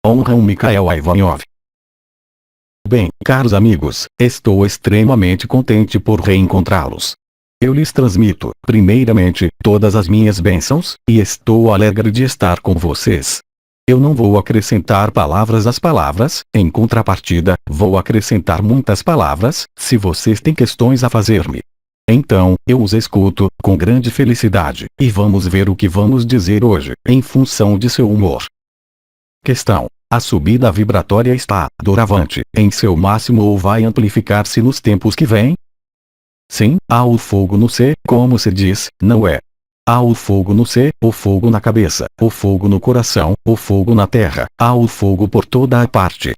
Honram Mikhail Ivanov. Bem, caros amigos, estou extremamente contente por reencontrá-los. Eu lhes transmito, primeiramente, todas as minhas bênçãos, e estou alegre de estar com vocês. Eu não vou acrescentar palavras às palavras, em contrapartida, vou acrescentar muitas palavras, se vocês têm questões a fazer-me. Então, eu os escuto, com grande felicidade, e vamos ver o que vamos dizer hoje, em função de seu humor. Questão: a subida vibratória está, doravante, em seu máximo ou vai amplificar-se nos tempos que vêm? Sim, há o fogo no ser, como se diz, não é? Há o fogo no ser, o fogo na cabeça, o fogo no coração, o fogo na terra, há o fogo por toda a parte.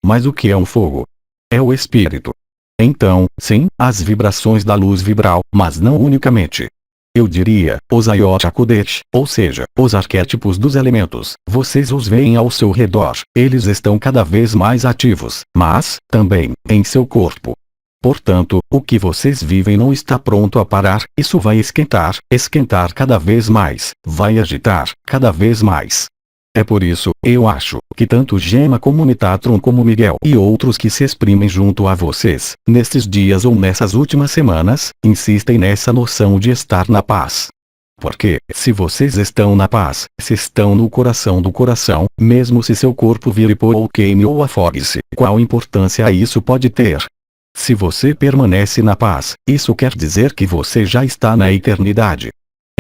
Mas o que é um fogo? É o espírito. Então, sim, as vibrações da luz vibral, mas não unicamente. Eu diria, os Ayot HaKodesh, ou seja, os arquétipos dos elementos, vocês os veem ao seu redor, eles estão cada vez mais ativos, mas, também, em seu corpo. Portanto, o que vocês vivem não está pronto a parar, isso vai esquentar, esquentar cada vez mais, vai agitar, cada vez mais. É por isso, eu acho, que tanto Gema como Metatron como Miguel e outros que se exprimem junto a vocês, nestes dias ou nessas últimas semanas, insistem nessa noção de estar na paz. Porque, se vocês estão na paz, se estão no coração do coração, mesmo se seu corpo vire pó ou queime ou afogue-se, qual importância isso pode ter? Se você permanece na paz, isso quer dizer que você já está na eternidade.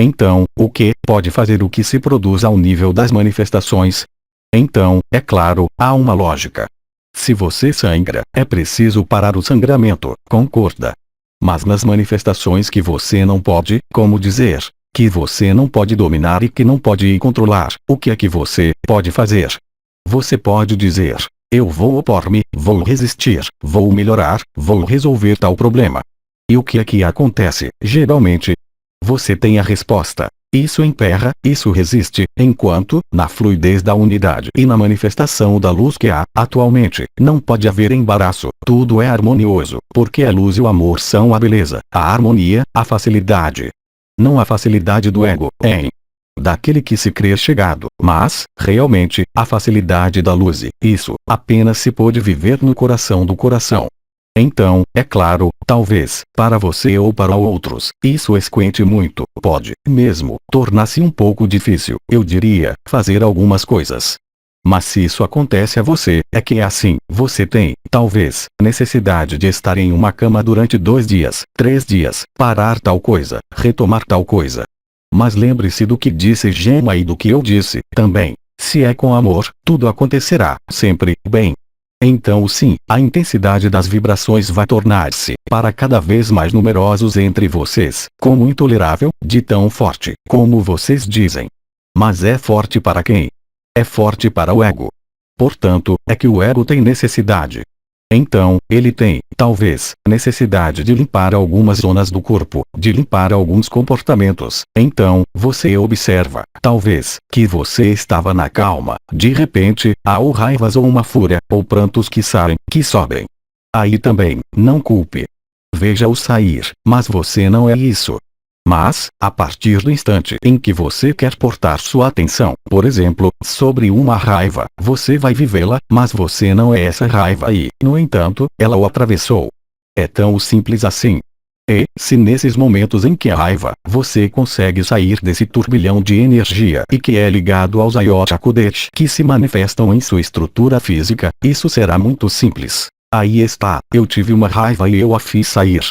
Então, o que pode fazer o que se produz ao nível das manifestações? Então, é claro, há uma lógica. Se você sangra, é preciso parar o sangramento, concorda? Mas nas manifestações que você não pode, como dizer, que você não pode dominar e que não pode controlar, o que é que você pode fazer? Você pode dizer: eu vou opor-me, vou resistir, vou melhorar, vou resolver tal problema. E o que é que acontece, geralmente? Você tem a resposta. Isso emperra, isso resiste, enquanto, na fluidez da unidade e na manifestação da luz que há, atualmente, não pode haver embaraço, tudo é harmonioso, porque a luz e o amor são a beleza, a harmonia, a facilidade. Não a facilidade do ego, daquele que se crê chegado, mas, realmente, a facilidade da luz, isso, apenas se pode viver no coração do coração. Então, é claro, talvez, para você ou para outros, isso esquente muito, pode, mesmo, tornar-se um pouco difícil, eu diria, fazer algumas coisas. Mas se isso acontece a você, é que é assim, você tem, talvez, necessidade de estar em uma cama durante 2 dias, 3 dias, parar tal coisa, retomar tal coisa. Mas lembre-se do que disse Gema e do que eu disse, também. Se é com amor, tudo acontecerá, sempre, bem. Então sim, a intensidade das vibrações vai tornar-se, para cada vez mais numerosos entre vocês, como intolerável, de tão forte, como vocês dizem. Mas é forte para quem? É forte para o ego. Portanto, é que o ego tem necessidade. Então, ele tem, talvez, necessidade de limpar algumas zonas do corpo, de limpar alguns comportamentos. Então, você observa, talvez, que você estava na calma, de repente, há ou raivas ou uma fúria, ou prantos que saem, que sobem. Aí também, não culpe. Veja-o sair, mas você não é isso. Mas, a partir do instante em que você quer portar sua atenção, por exemplo, sobre uma raiva, você vai vivê-la, mas você não é essa raiva e, no entanto, ela o atravessou. É tão simples assim. E, se nesses momentos em que a raiva, você consegue sair desse turbilhão de energia e que é ligado aos Ayot HaKodesh que se manifestam em sua estrutura física, isso será muito simples. Aí está, eu tive uma raiva e eu a fiz sair.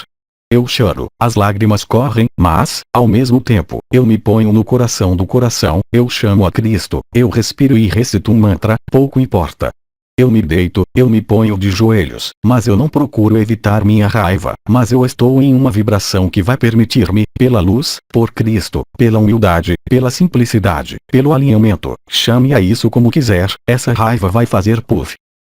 Eu choro, as lágrimas correm, mas, ao mesmo tempo, eu me ponho no coração do coração, eu chamo a Cristo, eu respiro e recito um mantra, pouco importa. Eu me deito, eu me ponho de joelhos, mas eu não procuro evitar minha raiva, mas eu estou em uma vibração que vai permitir-me, pela luz, por Cristo, pela humildade, pela simplicidade, pelo alinhamento, chame a isso como quiser, essa raiva vai fazer puff.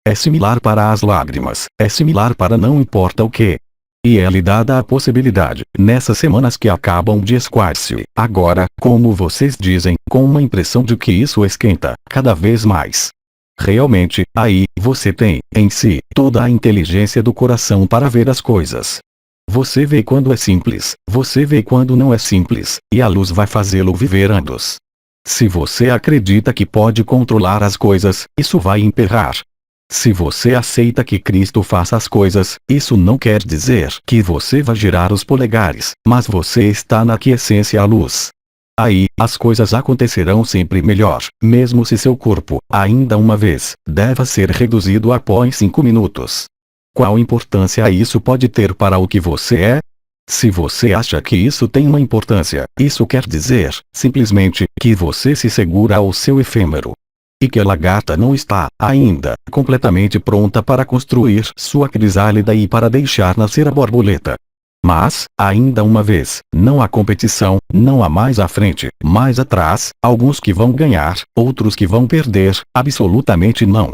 É similar para as lágrimas, é similar para não importa o que. E é lhe dada a possibilidade, nessas semanas que acabam de escoar-se, agora, como vocês dizem, com uma impressão de que isso esquenta, cada vez mais. Realmente, aí, você tem, em si, toda a inteligência do coração para ver as coisas. Você vê quando é simples, você vê quando não é simples, e a luz vai fazê-lo viver ambos. Se você acredita que pode controlar as coisas, isso vai emperrar. Se você aceita que Cristo faça as coisas, isso não quer dizer que você vai girar os polegares, mas você está na quiescência à luz. Aí, as coisas acontecerão sempre melhor, mesmo se seu corpo, ainda uma vez, deva ser reduzido a pó em 5 minutos. Qual importância isso pode ter para o que você é? Se você acha que isso tem uma importância, isso quer dizer, simplesmente, que você se segura ao seu efêmero. E que a lagarta não está, ainda, completamente pronta para construir sua crisálida e para deixar nascer a borboleta. Mas, ainda uma vez, não há competição, não há mais à frente, mais atrás, alguns que vão ganhar, outros que vão perder, absolutamente não.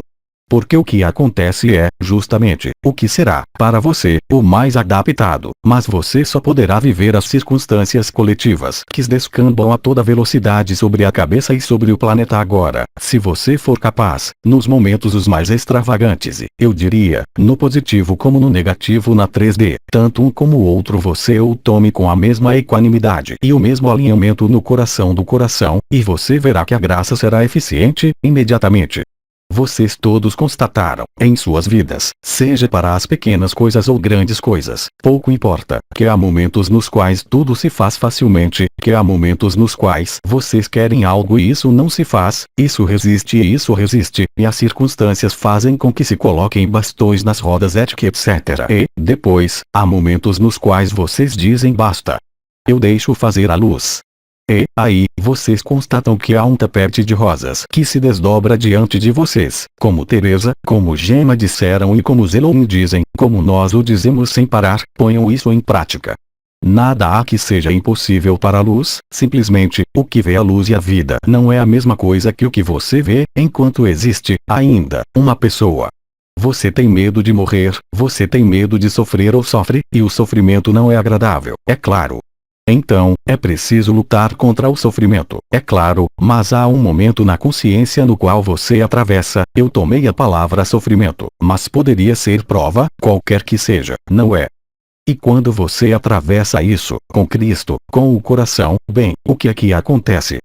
Porque o que acontece é, justamente, o que será, para você, o mais adaptado, mas você só poderá viver as circunstâncias coletivas que descambam a toda velocidade sobre a cabeça e sobre o planeta agora, se você for capaz, nos momentos os mais extravagantes e, eu diria, no positivo como no negativo na 3D, tanto um como o outro você o tome com a mesma equanimidade e o mesmo alinhamento no coração do coração, e você verá que a graça será eficiente, imediatamente. Vocês todos constataram, em suas vidas, seja para as pequenas coisas ou grandes coisas, pouco importa, que há momentos nos quais tudo se faz facilmente, que há momentos nos quais vocês querem algo e isso não se faz, isso resiste, e as circunstâncias fazem com que se coloquem bastões nas rodas etc. E, depois, há momentos nos quais vocês dizem basta. Eu deixo fazer a luz. E, aí, vocês constatam que há um tapete de rosas que se desdobra diante de vocês, como Teresa, como Gemma disseram e como Zelon dizem, como nós o dizemos sem parar, ponham isso em prática. Nada há que seja impossível para a luz, simplesmente, o que vê a luz e a vida não é a mesma coisa que o que você vê, enquanto existe, ainda, uma pessoa. Você tem medo de morrer, você tem medo de sofrer ou sofre, e o sofrimento não é agradável, é claro. Então, é preciso lutar contra o sofrimento, é claro, mas há um momento na consciência no qual você atravessa, eu tomei a palavra sofrimento, mas poderia ser prova, qualquer que seja, não é? E quando você atravessa isso, com Cristo, com o coração, bem, o que aqui acontece?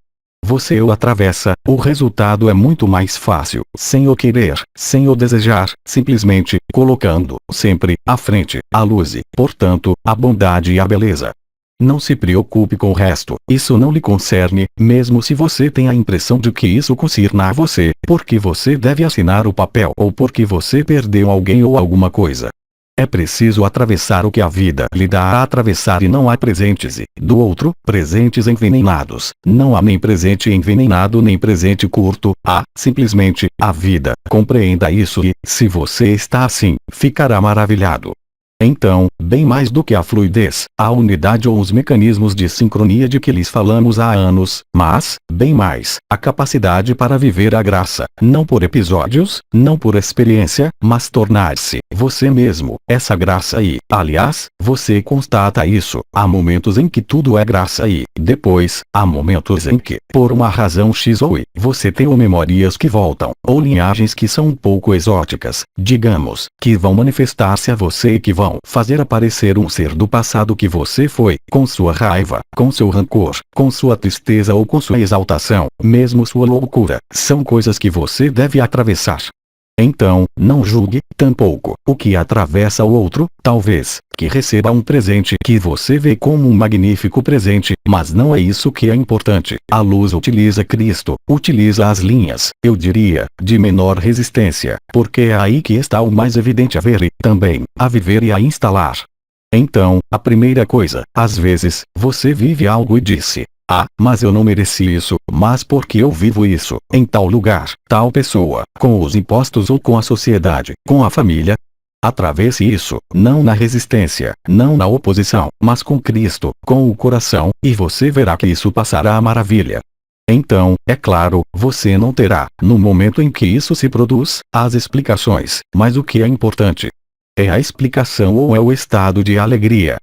Você o atravessa, o resultado é muito mais fácil, sem o querer, sem o desejar, simplesmente, colocando, sempre, à frente, a luz e, portanto, a bondade e a beleza. Não se preocupe com o resto, isso não lhe concerne, mesmo se você tem a impressão de que isso concerne a você, porque você deve assinar o papel ou porque você perdeu alguém ou alguma coisa. É preciso atravessar o que a vida lhe dá a atravessar e não há presentes e, do outro, presentes envenenados. Não há nem presente envenenado nem presente curto, há, simplesmente, a vida. Compreenda isso e, se você está assim, ficará maravilhado. Então, bem mais do que a fluidez, a unidade ou os mecanismos de sincronia de que lhes falamos há anos, mas, bem mais, a capacidade para viver a graça, não por episódios, não por experiência, mas tornar-se, você mesmo, essa graça e, aliás, você constata isso, há momentos em que tudo é graça e, depois, há momentos em que, por uma razão X ou Y, você tem ou memórias que voltam, ou linhagens que são um pouco exóticas, digamos, que vão manifestar-se a você e que vão fazer aparecer um ser do passado que você foi, com sua raiva, com seu rancor, com sua tristeza ou com sua exaltação, mesmo sua loucura, são coisas que você deve atravessar. Então, não julgue, tampouco, o que atravessa o outro, talvez, que receba um presente que você vê como um magnífico presente, mas não é isso que é importante. A luz utiliza Cristo, utiliza as linhas, eu diria, de menor resistência, porque é aí que está o mais evidente a ver e, também, a viver e a instalar. Então, a primeira coisa, às vezes, você vive algo e disse: ah, mas eu não mereci isso, mas porque eu vivo isso, em tal lugar, tal pessoa, com os impostos ou com a sociedade, com a família? Atravesse isso, não na resistência, não na oposição, mas com Cristo, com o coração, e você verá que isso passará a maravilha. Então, é claro, você não terá, no momento em que isso se produz, as explicações, mas o que é importante? É a explicação ou é o estado de alegria?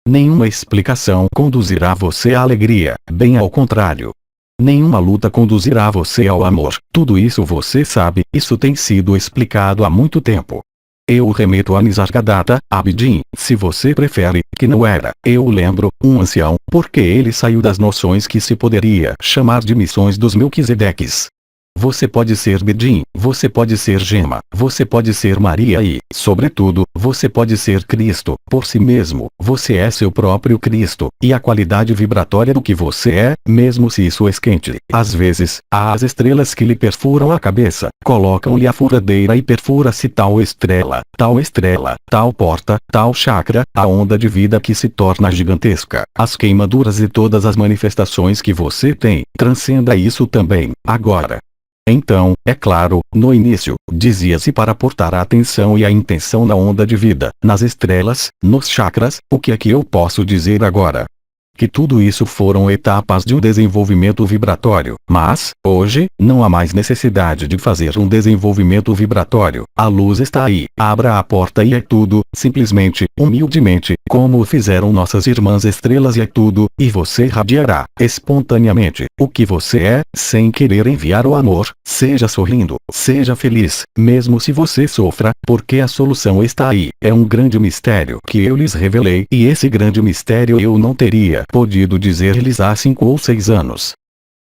Nenhuma explicação conduzirá você à alegria, bem ao contrário. Nenhuma luta conduzirá você ao amor, tudo isso você sabe, isso tem sido explicado há muito tempo. Eu remeto a Nisargadatta, Abidin, se você prefere, que não era, eu lembro, um ancião, porque ele saiu das noções que se poderia chamar de missões dos Melquisedeques. Você pode ser Bedin, você pode ser Gema, você pode ser Maria e, sobretudo, você pode ser Cristo, por si mesmo, você é seu próprio Cristo, e a qualidade vibratória do que você é, mesmo se isso esquente. Às vezes, há as estrelas que lhe perfuram a cabeça, colocam-lhe a furadeira e perfura-se tal estrela, tal porta, tal chakra, a onda de vida que se torna gigantesca, as queimaduras e todas as manifestações que você tem, transcenda isso também, agora. Então, é claro, no início, dizia-se para portar a atenção e a intenção na onda de vida, nas estrelas, nos chakras, o que é que eu posso dizer agora? Que tudo isso foram etapas de um desenvolvimento vibratório, mas, hoje, não há mais necessidade de fazer um desenvolvimento vibratório, a luz está aí, abra a porta e é tudo, simplesmente, humildemente, como fizeram nossas irmãs estrelas e é tudo, e você radiará, espontaneamente, o que você é, sem querer enviar o amor, seja sorrindo, seja feliz, mesmo se você sofra, porque a solução está aí, é um grande mistério que eu lhes revelei e esse grande mistério eu não teria podido dizer-lhes há 5 ou 6 anos.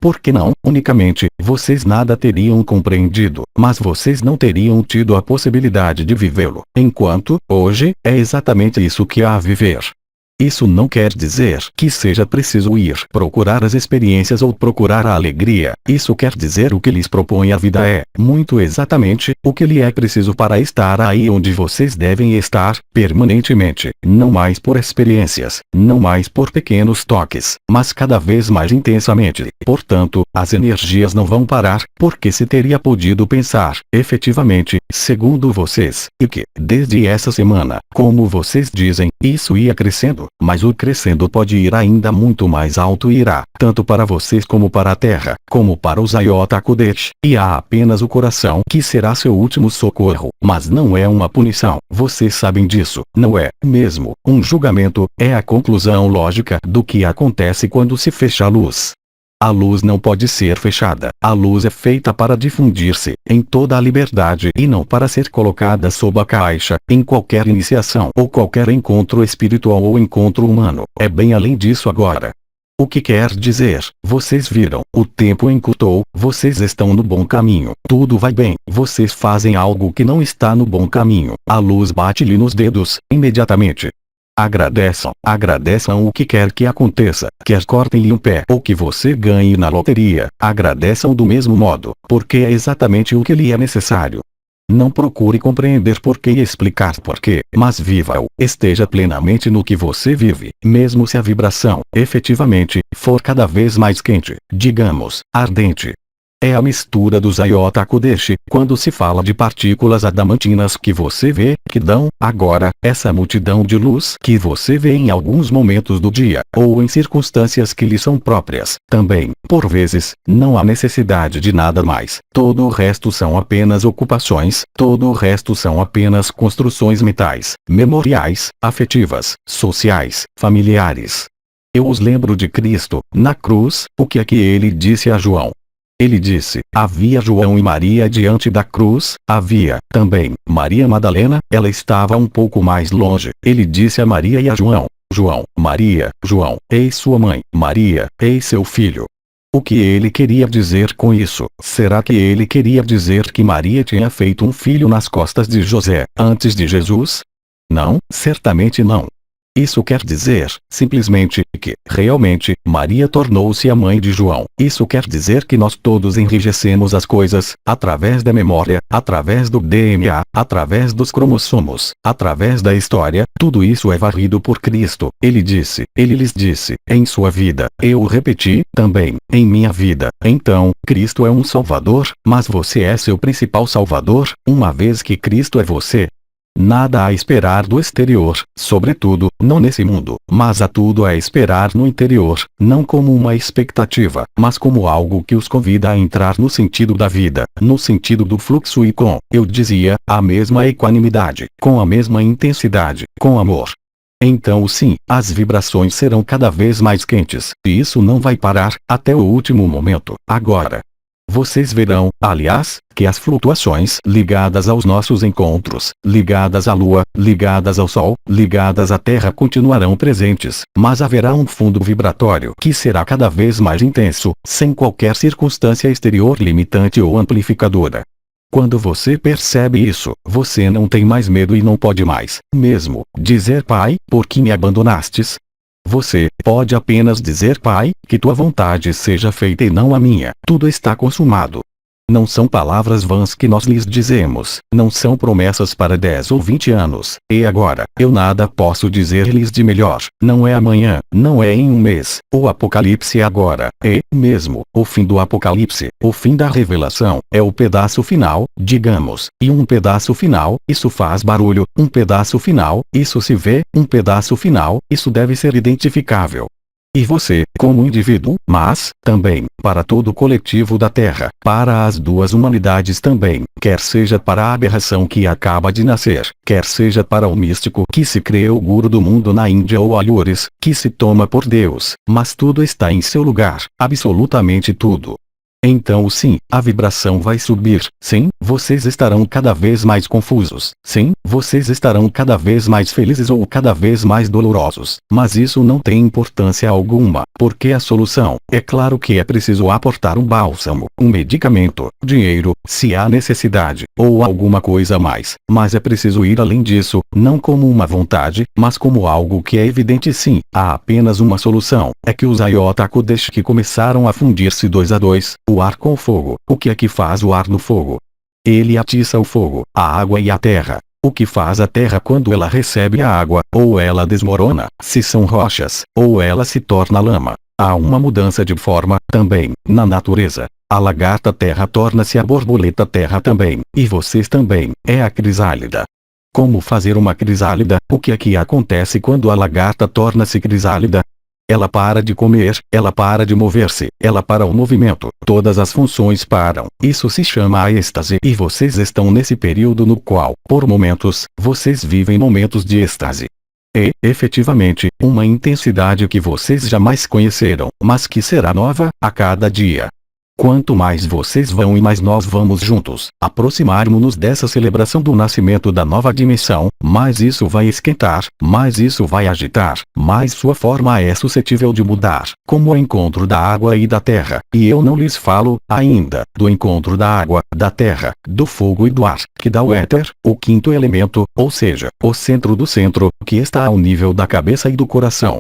Por que não, unicamente, vocês nada teriam compreendido, mas vocês não teriam tido a possibilidade de vivê-lo, enquanto, hoje, é exatamente isso que há a viver. Isso não quer dizer que seja preciso ir procurar as experiências ou procurar a alegria. Isso quer dizer o que lhes propõe a vida é, muito exatamente, o que lhe é preciso para estar aí onde vocês devem estar, permanentemente, não mais por experiências, não mais por pequenos toques, mas cada vez mais intensamente. Portanto, as energias não vão parar, porque se teria podido pensar, efetivamente, segundo vocês, e que, desde essa semana, como vocês dizem, isso ia crescendo. Mas o crescendo pode ir ainda muito mais alto e irá, tanto para vocês como para a Terra, como para os Iota Kodesh, e há apenas o coração que será seu último socorro, mas não é uma punição, vocês sabem disso, não é, mesmo, um julgamento, é a conclusão lógica do que acontece quando se fecha a luz. A luz não pode ser fechada, a luz é feita para difundir-se, em toda a liberdade e não para ser colocada sob a caixa, em qualquer iniciação ou qualquer encontro espiritual ou encontro humano, é bem além disso agora. O que quer dizer, vocês viram, o tempo encurtou, vocês estão no bom caminho, tudo vai bem, vocês fazem algo que não está no bom caminho, a luz bate-lhe nos dedos, imediatamente. Agradeçam o que quer que aconteça, quer cortem-lhe um pé ou que você ganhe na loteria, agradeçam do mesmo modo, porque é exatamente o que lhe é necessário. Não procure compreender porquê e explicar porquê, mas viva-o, esteja plenamente no que você vive, mesmo se a vibração, efetivamente, for cada vez mais quente, digamos, ardente. É a mistura dos Iota Kodesh, quando se fala de partículas adamantinas que você vê, que dão, agora, essa multidão de luz que você vê em alguns momentos do dia, ou em circunstâncias que lhe são próprias, também, por vezes, não há necessidade de nada mais, todo o resto são apenas ocupações, todo o resto são apenas construções mentais, memoriais, afetivas, sociais, familiares. Eu os lembro de Cristo, na cruz, o que é que ele disse a João? Ele disse, havia João e Maria diante da cruz, havia, também, Maria Madalena, ela estava um pouco mais longe, ele disse a Maria e a João, Maria, João, eis sua mãe, Maria, eis seu filho. O que ele queria dizer com isso? Será que ele queria dizer que Maria tinha feito um filho nas costas de José, antes de Jesus? Não, certamente não. Isso quer dizer, simplesmente, que, realmente, Maria tornou-se a mãe de João. Isso quer dizer que nós todos enrijecemos as coisas, através da memória, através do DNA, através dos cromossomos, através da história, tudo isso é varrido por Cristo. Ele lhes disse, em sua vida, eu o repeti, também, em minha vida. Então, Cristo é um Salvador, mas você é seu principal Salvador, uma vez que Cristo é você. Nada a esperar do exterior, sobretudo, não nesse mundo, mas há tudo a esperar no interior, não como uma expectativa, mas como algo que os convida a entrar no sentido da vida, no sentido do fluxo e com, eu dizia, a mesma equanimidade, com a mesma intensidade, com amor. Então sim, as vibrações serão cada vez mais quentes, e isso não vai parar, até o último momento, agora. vocês verão, aliás, que as flutuações ligadas aos nossos encontros, ligadas à Lua, ligadas ao Sol, ligadas à Terra continuarão presentes, mas haverá um fundo vibratório que será cada vez mais intenso, sem qualquer circunstância exterior limitante ou amplificadora. Quando você percebe isso, você não tem mais medo e não pode mais, mesmo, dizer Pai, por que me abandonastes? Você pode apenas dizer Pai, que tua vontade seja feita e não a minha, tudo está consumado. Não são palavras vãs que nós lhes dizemos, não são promessas para 10 ou 20 anos, e agora, eu nada posso dizer-lhes de melhor, não é amanhã, não é em um mês, o Apocalipse é agora, é, mesmo, o fim do Apocalipse, o fim da revelação, é o pedaço final, digamos, e um pedaço final, isso faz barulho, um pedaço final, isso se vê, um pedaço final, isso deve ser identificável. E você, como indivíduo, mas, também, para todo o coletivo da Terra, para as duas humanidades também, quer seja para a aberração que acaba de nascer, quer seja para o místico que se crê o guru do mundo na Índia ou Alhures, que se toma por Deus, mas tudo está em seu lugar, absolutamente tudo. Então sim, a vibração vai subir, sim, vocês estarão cada vez mais confusos, sim, vocês estarão cada vez mais felizes ou cada vez mais dolorosos, mas isso não tem importância alguma, porque a solução, é claro que é preciso aportar um bálsamo, um medicamento, dinheiro, se há necessidade, ou alguma coisa mais, mas é preciso ir além disso, não como uma vontade, mas como algo que é evidente sim, há apenas uma solução, é que os Ayota Kodesh que começaram a fundir-se 2 a 2, o ar com o fogo. O que é que faz o ar no fogo? Ele atiça o fogo, a água e a terra. O que faz a terra quando ela recebe a água, ou ela desmorona, se são rochas, ou ela se torna lama. Há uma mudança de forma, também, na natureza. A lagarta terra torna-se a borboleta terra também, e vocês também, é a crisálida. Como fazer uma crisálida? O que é que acontece quando a lagarta torna-se crisálida? Ela para de comer, ela para de mover-se, ela para o movimento, todas as funções param. Isso se chama a êxtase e vocês estão nesse período no qual, por momentos, vocês vivem momentos de êxtase. É, efetivamente, uma intensidade que vocês jamais conheceram, mas que será nova, a cada dia. Quanto mais vocês vão e mais nós vamos juntos, aproximarmos-nos dessa celebração do nascimento da nova dimensão, mais isso vai esquentar, mais isso vai agitar, mais sua forma é suscetível de mudar, como o encontro da água e da terra, e eu não lhes falo, ainda, do encontro da água, da terra, do fogo e do ar, que dá o éter, o quinto elemento, ou seja, o centro do centro, que está ao nível da cabeça e do coração.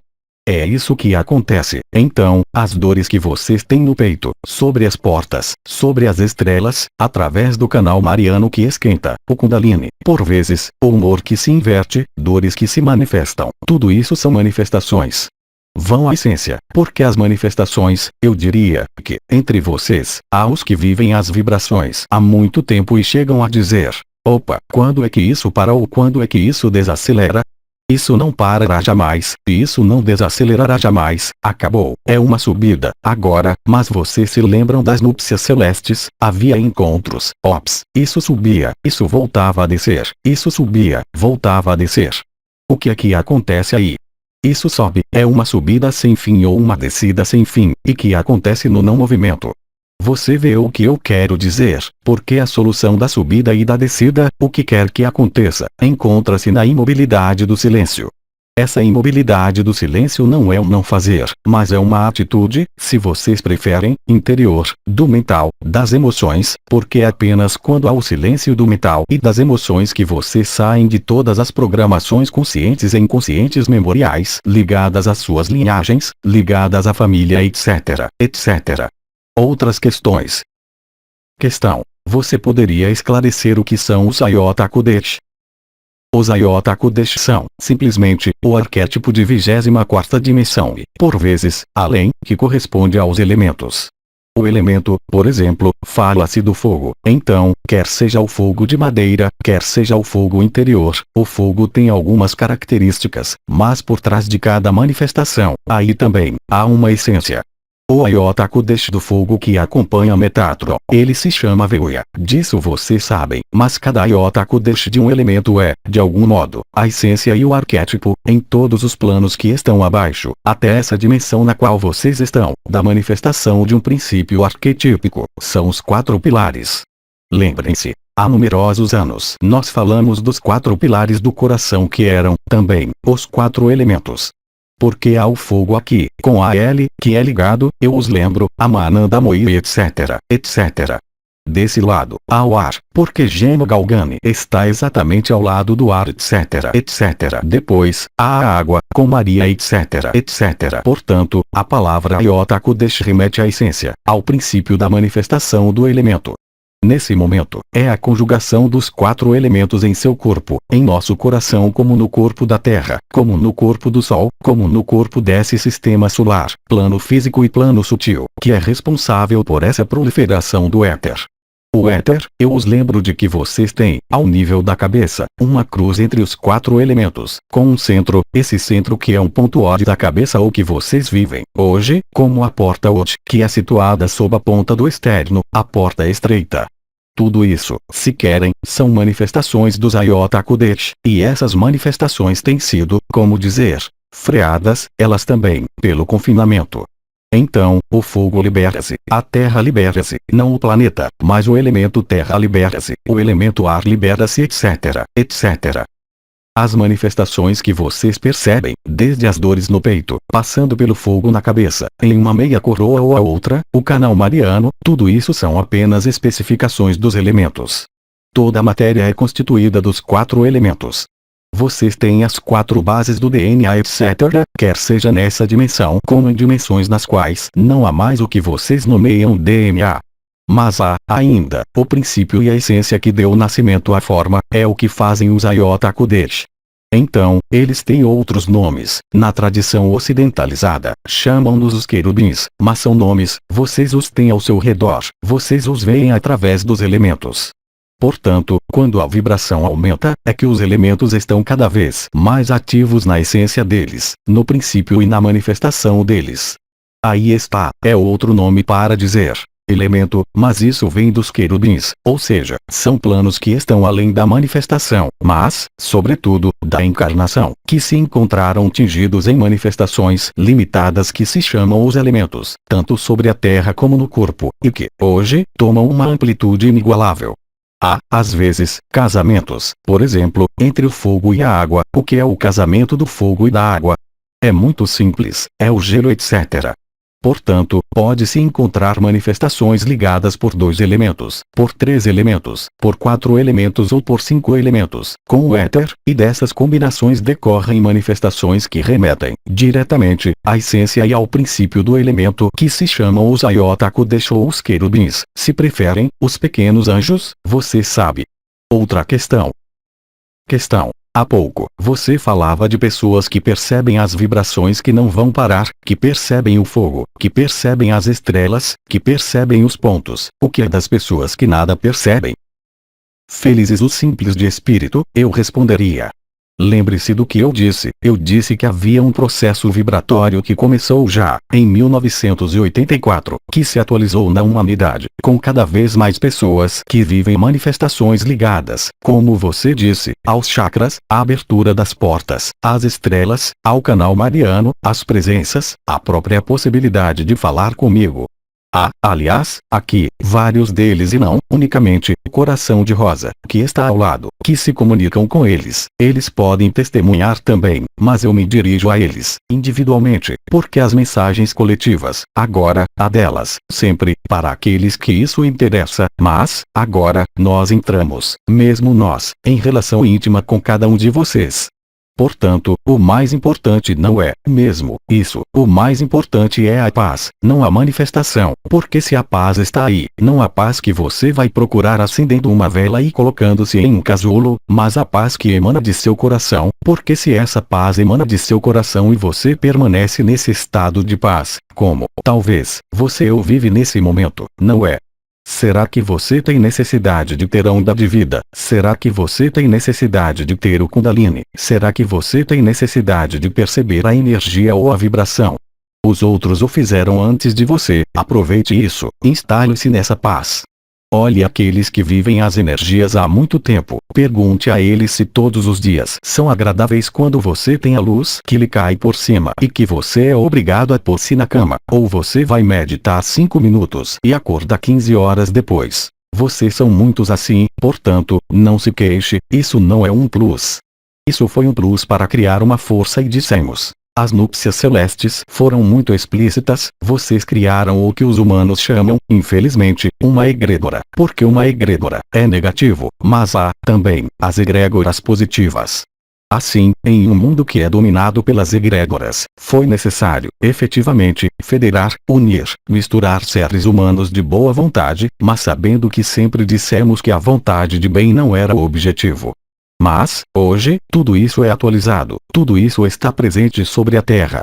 É isso que acontece. Então, as dores que vocês têm no peito, sobre as portas, sobre as estrelas, através do canal mariano que esquenta, o Kundalini, por vezes, o humor que se inverte, dores que se manifestam, tudo isso são manifestações. Vão à essência, porque as manifestações, eu diria, que, entre vocês, há os que vivem as vibrações há muito tempo e chegam a dizer, opa, quando é que isso para ou quando é que isso desacelera? Isso não parará jamais, e isso não desacelerará jamais, acabou, é uma subida, agora, mas vocês se lembram das núpcias celestes, havia encontros, ops, isso subia, isso voltava a descer, isso subia, voltava a descer. O que é que acontece aí? Isso sobe, é uma subida sem fim ou uma descida sem fim, e que acontece no não movimento. Você vê o que eu quero dizer, porque a solução da subida e da descida, o que quer que aconteça, encontra-se na imobilidade do silêncio. Essa imobilidade do silêncio não é um não fazer, mas é uma atitude, se vocês preferem, interior, do mental, das emoções, porque é apenas quando há o silêncio do mental e das emoções que vocês saem de todas as programações conscientes e inconscientes memoriais, ligadas às suas linhagens, ligadas à família etc, etc. Outras questões. Questão. Você poderia esclarecer o que são os Ayota Kodesh? Os Ayota Kodesh são, simplesmente, o arquétipo de 24ª dimensão e, por vezes, além, que corresponde aos elementos. O elemento, por exemplo, fala-se do fogo. Então, quer seja o fogo de madeira, quer seja o fogo interior, o fogo tem algumas características, mas por trás de cada manifestação, aí também, há uma essência. O iota Kodesh do fogo que acompanha Metatron, ele se chama Veuia, disso vocês sabem, mas cada iota Kodesh de um elemento é, de algum modo, a essência e o arquétipo, em todos os planos que estão abaixo, até essa dimensão na qual vocês estão, da manifestação de um princípio arquetípico, são os 4 pilares. Lembrem-se, há numerosos anos nós falamos dos 4 pilares do coração que eram, também, os 4 elementos. Porque há o fogo aqui, com a L, que é ligado, eu os lembro, a Mananda Moí etc, etc. Desse lado, há o ar, porque Gema Galgani está exatamente ao lado do ar etc, etc. Depois, há a água, com Maria etc, etc. Portanto, a palavra iota Kodesh remete à essência, ao princípio da manifestação do elemento. Nesse momento, é a conjugação dos 4 elementos em seu corpo, em nosso coração como no corpo da Terra, como no corpo do Sol, como no corpo desse sistema solar, plano físico e plano sutil, que é responsável por essa proliferação do éter. O éter, eu os lembro de que vocês têm, ao nível da cabeça, uma cruz entre os 4 elementos, com um centro, esse centro que é um ponto O da cabeça ou que vocês vivem, hoje, como a porta Ot, que é situada sob a ponta do externo, a porta estreita. Tudo isso, se querem, são manifestações dos iota Kodesh, e essas manifestações têm sido, como dizer, freadas, elas também, pelo confinamento. Então, o fogo libera-se, a terra libera-se, não o planeta, mas o elemento terra libera-se, o elemento ar libera-se etc, etc. As manifestações que vocês percebem, desde as dores no peito, passando pelo fogo na cabeça, em uma meia coroa ou a outra, o canal mariano, tudo isso são apenas especificações dos elementos. Toda a matéria é constituída dos 4 elementos. Vocês têm as 4 bases do DNA etc, quer seja nessa dimensão como em dimensões nas quais não há mais o que vocês nomeiam DNA. Mas há, ainda, o princípio e a essência que deu nascimento à forma, é o que fazem os iota Kodesh. Então, eles têm outros nomes, na tradição ocidentalizada, chamam-nos os querubins, mas são nomes, vocês os têm ao seu redor, vocês os veem através dos elementos. Portanto, quando a vibração aumenta, é que os elementos estão cada vez mais ativos na essência deles, no princípio e na manifestação deles. Aí está, é outro nome para dizer elemento, mas isso vem dos querubins, ou seja, são planos que estão além da manifestação, mas, sobretudo, da encarnação, que se encontraram tingidos em manifestações limitadas que se chamam os elementos, tanto sobre a Terra como no corpo, e que, hoje, tomam uma amplitude inigualável. Há, às vezes, casamentos, por exemplo, entre o fogo e a água. O que é o casamento do fogo e da água? É muito simples, é o gelo etc. Portanto, pode-se encontrar manifestações ligadas por 2 elementos, por 3 elementos, por 4 elementos ou por 5 elementos, com o éter, e dessas combinações decorrem manifestações que remetem, diretamente, à essência e ao princípio do elemento que se chamam os iota Kodesh ou os querubins, se preferem, os pequenos anjos, você sabe. Outra questão. Há pouco, você falava de pessoas que percebem as vibrações que não vão parar, que percebem o fogo, que percebem as estrelas, que percebem os pontos. O que é das pessoas que nada percebem? Felizes os simples de espírito, eu responderia. Lembre-se do que eu disse que havia um processo vibratório que começou já, em 1984, que se atualizou na humanidade, com cada vez mais pessoas que vivem manifestações ligadas, como você disse, aos chakras, à abertura das portas, às estrelas, ao canal mariano, às presenças, à própria possibilidade de falar comigo. Há, aliás, aqui, vários deles e não, unicamente, o coração de rosa, que está ao lado, que se comunicam com eles. Eles podem testemunhar também, mas eu me dirijo a eles, individualmente, porque as mensagens coletivas, agora, a delas, sempre, para aqueles que isso interessa, mas, agora, nós entramos, mesmo nós, em relação íntima com cada um de vocês. Portanto, o mais importante não é, mesmo, isso, o mais importante é a paz, não a manifestação, porque se a paz está aí, não a paz que você vai procurar acendendo uma vela e colocando-se em um casulo, mas a paz que emana de seu coração, porque se essa paz emana de seu coração e você permanece nesse estado de paz, como, talvez, você ou vive nesse momento, não é? Será que você tem necessidade de ter a onda de vida? Será que você tem necessidade de ter o Kundalini? Será que você tem necessidade de perceber a energia ou a vibração? Os outros o fizeram antes de você. Aproveite isso. Instale-se nessa paz. Olhe aqueles que vivem as energias há muito tempo. Pergunte a eles se todos os dias são agradáveis quando você tem a luz que lhe cai por cima e que você é obrigado a pôr-se na cama. Ou você vai meditar 5 minutos e acorda 15 horas depois. Vocês são muitos assim, portanto, não se queixe, isso não é um plus. Isso foi um plus para criar uma força e dissemos. As núpcias celestes foram muito explícitas, vocês criaram o que os humanos chamam, infelizmente, uma egrégora, porque uma egrégora é negativo, mas há, também, as egrégoras positivas. Assim, em um mundo que é dominado pelas egrégoras, foi necessário, efetivamente, federar, unir, misturar seres humanos de boa vontade, mas sabendo que sempre dissemos que a vontade de bem não era o objetivo. Mas, hoje, tudo isso é atualizado, tudo isso está presente sobre a Terra.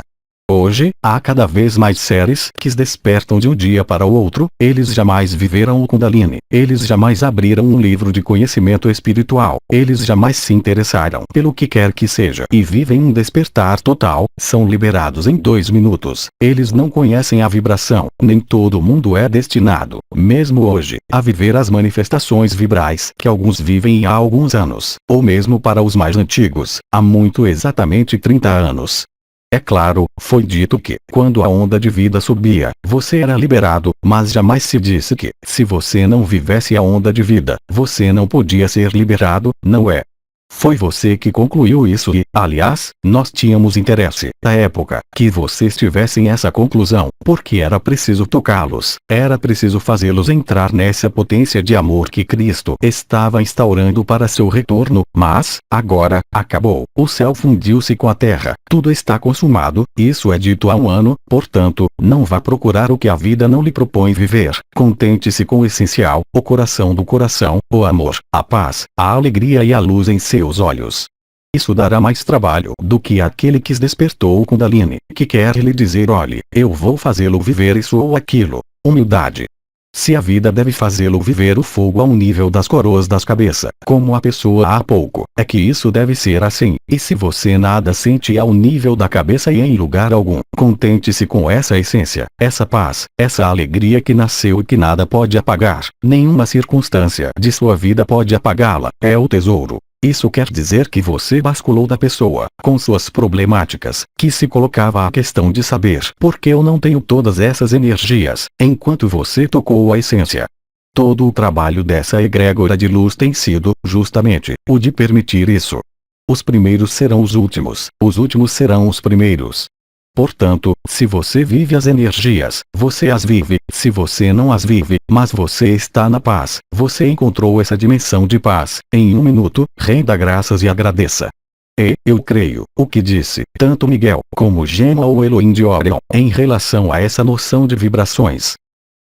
Hoje, há cada vez mais seres que se despertam de um dia para o outro, eles jamais viveram o Kundalini, eles jamais abriram um livro de conhecimento espiritual, eles jamais se interessaram pelo que quer que seja e vivem um despertar total, são liberados em 2 minutos, eles não conhecem a vibração, nem todo mundo é destinado, mesmo hoje, a viver as manifestações vibrais que alguns vivem há alguns anos, ou mesmo para os mais antigos, há muito exatamente 30 anos. É claro, foi dito que, quando a onda de vida subia, você era liberado, mas jamais se disse que, se você não vivesse a onda de vida, você não podia ser liberado, não é? Foi você que concluiu isso e, aliás, nós tínhamos interesse, na época, que vocês tivessem essa conclusão, porque era preciso tocá-los, era preciso fazê-los entrar nessa potência de amor que Cristo estava instaurando para seu retorno, mas, agora, acabou, o céu fundiu-se com a terra, tudo está consumado, isso é dito há um ano, portanto, não vá procurar o que a vida não lhe propõe viver, contente-se com o essencial, o coração do coração, o amor, a paz, a alegria e a luz em seus olhos. Isso dará mais trabalho do que aquele que se despertou o Kundalini, que quer lhe dizer: olhe, eu vou fazê-lo viver isso ou aquilo. Humildade. Se a vida deve fazê-lo viver o fogo ao nível das coroas das cabeças, como a pessoa há pouco, é que isso deve ser assim, e se você nada sente ao nível da cabeça e em lugar algum, contente-se com essa essência, essa paz, essa alegria que nasceu e que nada pode apagar, nenhuma circunstância de sua vida pode apagá-la, é o tesouro. Isso quer dizer que você basculou da pessoa, com suas problemáticas, que se colocava a questão de saber por que eu não tenho todas essas energias, enquanto você tocou a essência. Todo o trabalho dessa egrégora de luz tem sido, justamente, o de permitir isso. Os primeiros serão os últimos serão os primeiros. Portanto, se você vive as energias, você as vive, se você não as vive, mas você está na paz, você encontrou essa dimensão de paz, em um minuto, renda graças e agradeça. E, eu creio, o que disse, tanto Miguel, como Gema ou Elohim de Orion, em relação a essa noção de vibrações.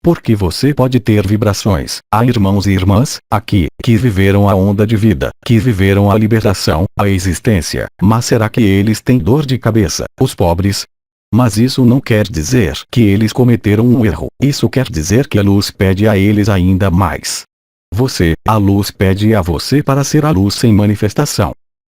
Porque você pode ter vibrações, há irmãos e irmãs, aqui, que viveram a onda de vida, que viveram a liberação, a existência, mas será que eles têm dor de cabeça, os pobres? Mas isso não quer dizer que eles cometeram um erro, isso quer dizer que a luz pede a eles ainda mais. A luz pede a você para ser a luz sem manifestação.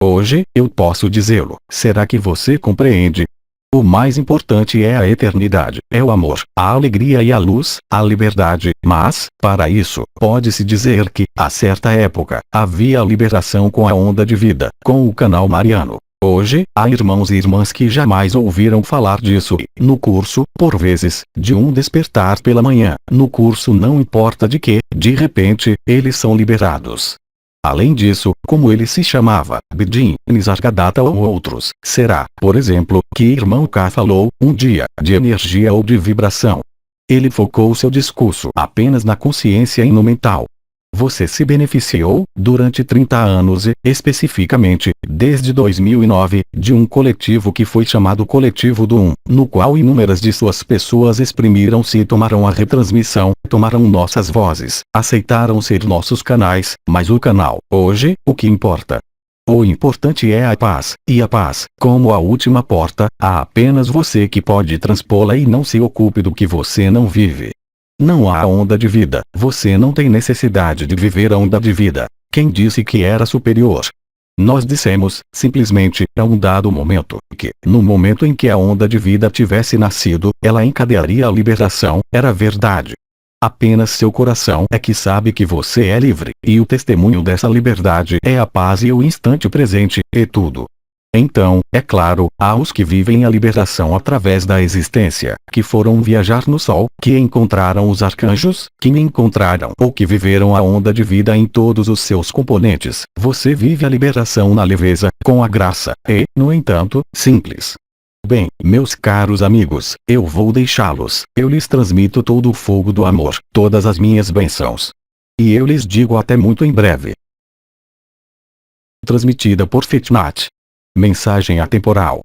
Hoje, eu posso dizê-lo, será que você compreende? O mais importante é a eternidade, é o amor, a alegria e a luz, a liberdade, mas, para isso, pode-se dizer que, a certa época, havia a liberação com a onda de vida, com o canal mariano. Hoje, há irmãos e irmãs que jamais ouviram falar disso e, no curso, por vezes, de um despertar pela manhã, no curso não importa de que, de repente, eles são liberados. Além disso, como ele se chamava, Bidin, Nisargadatta ou outros, será, por exemplo, que irmão K falou, um dia, de energia ou de vibração. Ele focou seu discurso apenas na consciência e no mental. Você se beneficiou, durante 30 anos e, especificamente, desde 2009, de um coletivo que foi chamado Coletivo do Um, no qual inúmeras de suas pessoas exprimiram-se e tomaram a retransmissão, tomaram nossas vozes, aceitaram ser nossos canais, mas o canal, hoje, o que importa? O importante é a paz, e a paz, como a última porta, há apenas você que pode transpô-la e não se ocupe do que você não vive. Não há onda de vida, você não tem necessidade de viver a onda de vida. Quem disse que era superior? Nós dissemos, simplesmente, a um dado momento, que, no momento em que a onda de vida tivesse nascido, ela encadearia a libertação, era verdade. Apenas seu coração é que sabe que você é livre, e o testemunho dessa liberdade é a paz e o instante presente, e tudo. Então, é claro, há os que vivem a liberação através da existência, que foram viajar no sol, que encontraram os arcanjos, que me encontraram ou que viveram a onda de vida em todos os seus componentes. Você vive a liberação na leveza, com a graça, e, no entanto, simples. Bem, meus caros amigos, eu vou deixá-los, eu lhes transmito todo o fogo do amor, todas as minhas bênçãos. E eu lhes digo até muito em breve. Transmitida por Fitnat. Mensagem atemporal.